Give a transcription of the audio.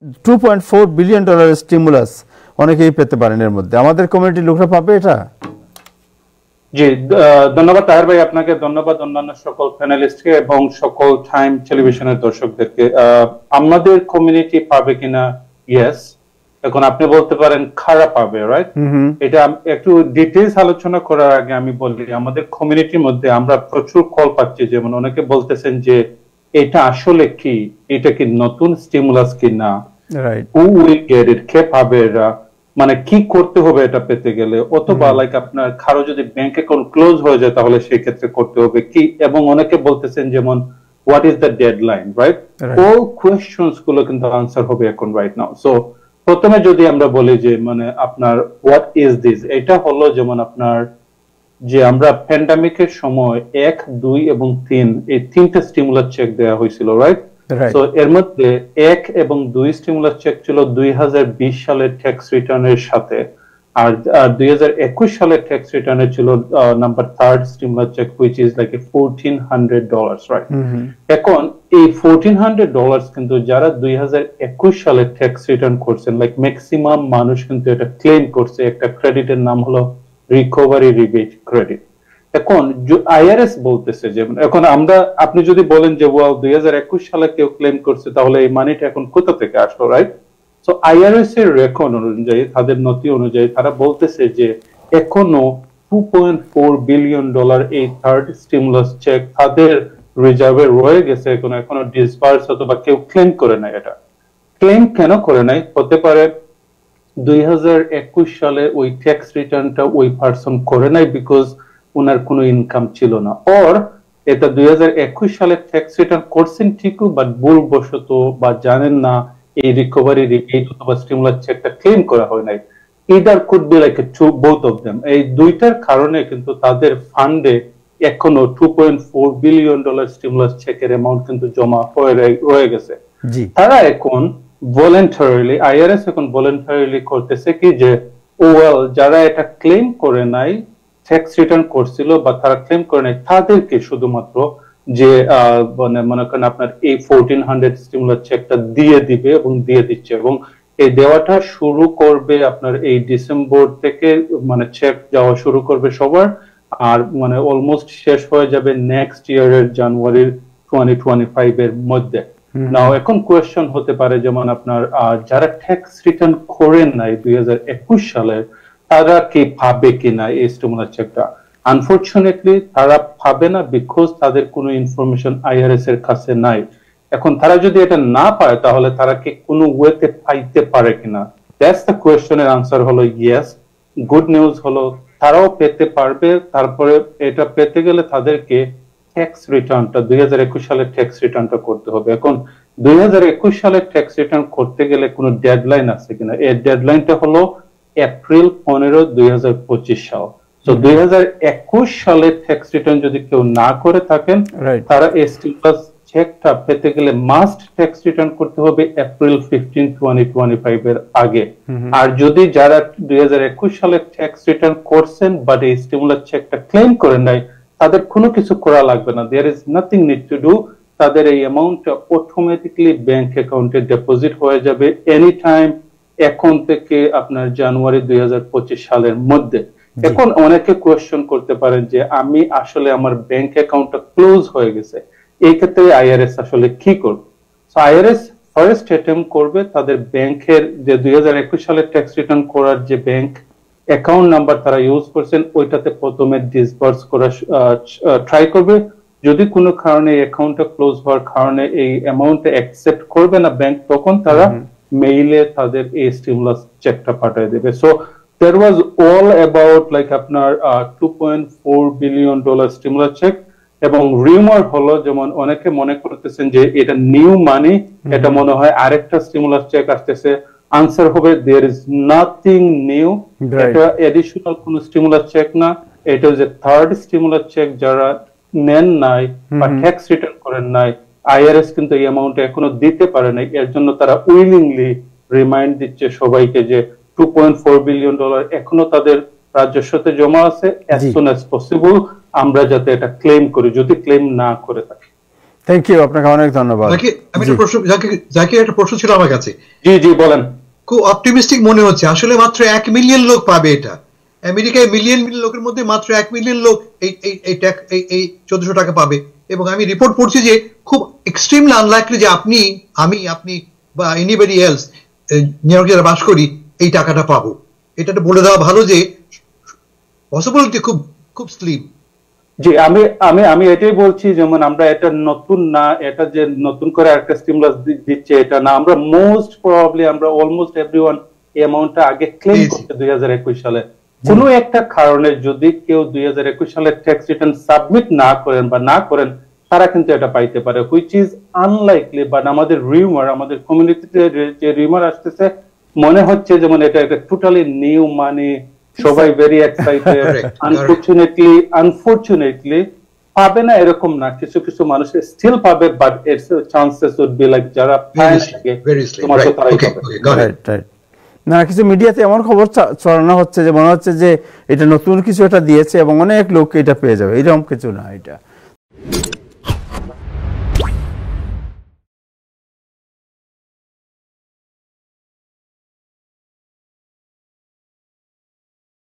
$2.4 billion stimulus অনেকেই পেতে পারেন। এর মধ্যে আমাদের কমিউনিটি লোকরা পাবে এটা? জি, ধন্যবাদ তাহের ভাই আপনাকে, ধন্যবাদ অন্যান্য সকল প্যানেলিস্টকে এবং সকল টাইম টেলিভিশনের দর্শকদেরকে। আমাদের কমিউনিটি পাবে কিনা? ইয়েস। এখন আপনি বলতে পারেন খারাপ পাবে, রাইট? এটা একটু ডিটেইলস আলোচনা করার আগে আমি বলি, আমাদের কমিউনিটির মধ্যে আমরা প্রচুর কল পাচ্ছি, যেমন অনেকে বলতেছেন যে এটা আসলে কি, এটা কি নতুন স্টিমুলাস কি না, হু উইল গেট ইট, কে পাবে এরা, মানে কি করতে হবে এটা পেতে গেলে, অথবা লাইক আপনার কারো যদি ব্যাংক অ্যাকাউন্ট ক্লোজ হয়ে যায় তাহলে সেই ক্ষেত্রে করতে হবে কি, এবং অনেকে বলতেছেন যেমন what is the deadline, right? All questions গুলো কিন্তু আনসার হবে এখন রাইট নাও। সো প্রথমে যদি আমরা বলি যে মানে আপনার হোয়াট ইজ দিস, এটা হলো যেমন আপনার যে আমরা প্যান্ডামিকের সময় 1, 2 এবং 3 এই তিনটা স্টিমুলাস চেক দেওয়া হয়েছিল, রাইট? সো এর মধ্যে 1 এবং 2 স্টিমুলাস চেক ছিল 2020 সালের ট্যাক্স রিটার্নের সাথে, আর 2021 সালের ট্যাক্স রিটার্নে ছিল number 3 stimulus check which is like $1,400, right? এখন এই $1,400 কিন্তু যারা 2021 সালের ট্যাক্স রিটার্ন করছেন, লাইক ম্যাক্সিমাম মানুষ কিন্তু এটা ক্লেম করছে, একটা ক্রেডিটের নাম হলো রিকভারি রিবেট ক্রেডিট। এখন আইআরএস বলতেছে যে এখন আমরা, আপনি যদি বলেন যে 2021 সালে কেউ ক্লেম করছে তাহলে এই মানিটা এখন কোথা থেকে আসলো, রাইট? সো আইআরএস এর রেকর্ড অনুযায়ী, তাদের নথি অনুযায়ী তারা বলতেছে যে এখনো $2.4 বিলিয়ন এই থার্ড স্টিমুলাস চেক তাদের রিজার্ভে রয়ে গেছে, এখনো ডিসবার্স অথবা কেউ ক্লেম করে নাই। এটা ক্লেম কেন করে নাই? হতে পারে 2021 সালে ওই ট্যাক্স রিটার্নটা ওই পারসন করে নাই বিকজ ওনার কোনো ইনকাম ছিল না, অর এটা 2021 সালে ট্যাক্স রিটার্ন করছেন ঠিকই বাট ভুলবশত বা জানেন না এই রিকভারি রিবেট অথবা স্টিমুলাস চেকটা ক্লেম করা হয় নাই। Either could be like both of them. এই দুইটার কারণে কিন্তু তাদের ফান্ডে এখনো $2.4 বিলিয়ন স্টিমুলাস চেকের অ্যামাউন্ট কিন্তু জমা হয়ে রয়ে গেছে। তারা এখন ভলেন্টারিলি, আইআরএস এখন ভলেন্টারিলি করতেছে কি যে ওয়েল যারা এটা ক্লেম করে নাই, ট্যাক্স রিটার্ন করছিল বা তারা ক্লেম করে নাই, তাদেরকে শুধুমাত্র যে মানে মনে করেন আপনার এই 1400 স্টিমুলাস চেকটা দিয়ে দিবে এবং দিয়ে দিচ্ছে, এবং এই দেওয়াটা শুরু করবে আপনার এই ডিসেম্বর থেকে, মানে চেক যাওয়া শুরু করবে সবার, আর মানে অলমোস্ট শেষ হয়ে যাবে নেক্সট ইয়ারের জানুয়ারির 2025 এর মধ্যে। নাও এখন কোয়েশ্চন হতে পারে যেমন আপনার যারা ট্যাক্স রিটার্ন করেন নাই 2021 সালে, তারা কি পাবে কিনা এই স্টিমুলাস চেকটা? আনফরচুনেটলি তারা পাবে না, বিকজ তাদের কোনো ইনফরমেশন আইআরএস এর কাছে নাই। এখন তারা যদি এটা না পায় তাহলে তারা কি কোনো ওয়েতে পাইতে পারে কিনা? দ্যাটস দ্য কোয়েশ্চনের আনসার হলো ইয়েস। গুড নিউজ হলো তারাও পেতে পারবে। তারপরে এটা পেতে গেলে তাদেরকে ট্যাক্স রিটার্নটা 2021 সালের ট্যাক্স রিটার্নটা করতে হবে। এখন 2021 সালের ট্যাক্স রিটার্ন করতে গেলে কোনো ডেডলাইন আছে কিনা? এই ডেডলাইনটা হলো এপ্রিল 15, 2025 সাল। তো 2021 সালের ট্যাক্স রিটার্ন যদি কেউ না করে থাকেন, তারা এই স্টিমুলাস চেকটা পেতে গেলে মাস্ট ট্যাক্স রিটার্ন করতে হবে এপ্রিল 15, 2025 এর আগে। আর যদি যারা 2021 সালে ট্যাক্স রিটার্ন করছেন বাট এই স্টিমুলাস চেকটা ক্লেম করেন নাই, তাদের কোনো কিছু করা লাগবে না, there is nothing need to do. তাদের এই অ্যামাউন্টটা অটোমেটিক্যালি ব্যাংক অ্যাকাউন্টে ডিপোজিট হয়ে যাবে এনি টাইম এখন থেকে আপনার জানুয়ারি 2025 সালের মধ্যে। এখন অনেকে কোয়েশ্চন করতে পারেন যে আমি আসলে আমার ব্যাংক অ্যাকাউন্টটা ক্লোজ হয়ে গেছে, এই ক্ষেত্রে আইআরএস আসলে কি করবে? সো আইআরএস ফার্স্ট অ্যাটেম্প করবে তাদের ব্যাংকের যে 2021 সালের ট্যাক্স রিটার্ন করার যে ব্যাংক অ্যাকাউন্ট নাম্বার তারা ইউজ করছেন, ওইটাতে প্রথমে ডিসবার্স করা ট্রাই করবে। যদি কোনো কারণে অ্যাকাউন্টটা ক্লোজ হওয়ার কারণে এই অ্যামাউন্টটা অ্যাকসেপ্ট করবে না ব্যাংক, তখন তারা মেইলে তাদের এই স্টিমুলাস চেকটা পাঠিয়ে দেবে। So there was all about like আপনার $2.4 বিলিয়ন স্টিমুলাস চেক, এবং রিউমার হলো যেমন অনেকে মনে করতেছেন যে এটা নিউ মানি, এটা মনে হয় আরেকটা স্টিমুলাস চেক আসতেছে। আনসার হবে there is nothing new, এটা এডিশনাল কোনো স্টিমুলাস চেক না, এটা যে থার্ড স্টিমুলাস চেক যারা নেন নাই বা ট্যাক্স রিটার্ন করেন নাই, আইআরএস কিন্তু এই অ্যামাউন্ট এখনো দিতে পারে নাই। এর জন্য তারা উইলিংলি রিমাইন্ড দিচ্ছে সবাইকে যে $2.4 বিলিয়ন এখনো তাদের রাজস্বতে জমা আছে, as soon as possible আমরা যাতে এটা ক্লেম করি, যদি ক্লেম না করে থাকি। থ্যাংক ইউ, আপনাকে অনেক ধন্যবাদ। জাকির একটা প্রশ্ন ছিল আমার কাছে। জি জি বলেন। খুব অপটিমিস্টিক মনে হচ্ছে, আসলে মাত্র 1 মিলিয়ন লোক পাবে এটা। আমেরিকায় মিলিয়ন লোকের মধ্যে মাত্র 1 মিলিয়ন লোক এই 1400 টাকা পাবে, এবং আমি রিপোর্ট পড়ছি যে খুব এক্সট্রিমলি আনলাইকলি যে আপনি বা এনিবডি এলস নিউ ইয়র্কে যারা বাস করি এই টাকাটা পাবো। এটা বলে দেওয়া ভালো যে পসিবিলিটি খুব খুব স্লিম। জি, আমি আমি আমি এটাই বলছি, যেমন আমরা এটা নতুন না, এটা যে নতুন করে একটা স্টিমুলাস দিচ্ছে এটা না, আমরা মোস্ট প্রবাবলি আমরা অলমোস্ট এভরিওয়ান এই অ্যামাউন্টটা আগে ক্লেম করতে 2021 সালে। কোনো একটা কারণে যদি কেউ 2021 সালের ট্যাক্স রিটার্ন সাবমিট না করেন বা না করেন, তারা কিন্তু এটা পাইতে পারে, হুইচ ইজ আনলাইকলি। বাট আমাদের রিউমার, আমাদের কমিউনিটিতে যে রিউমার আসতেছে, মনে হচ্ছে যেমন এটা একটা টোটালি নিউ মানি, সবাই ভেরি এক্সাইটেড। আনফরচুনেটলি পাবে না এরকম না, কিছু কিছু মানুষ স্টিল পাবে, but it's chances would be like যারা তোমার তারাই পাবে। না, কিছু মিডিয়াতে এমন খবর ছড়ানো হচ্ছে যে মনে হচ্ছে যে এটা নতুন কিছু একটা দিয়েছে এবং অনেক লোক এটা পেয়ে যাবে, এরকম কিছু না এটা।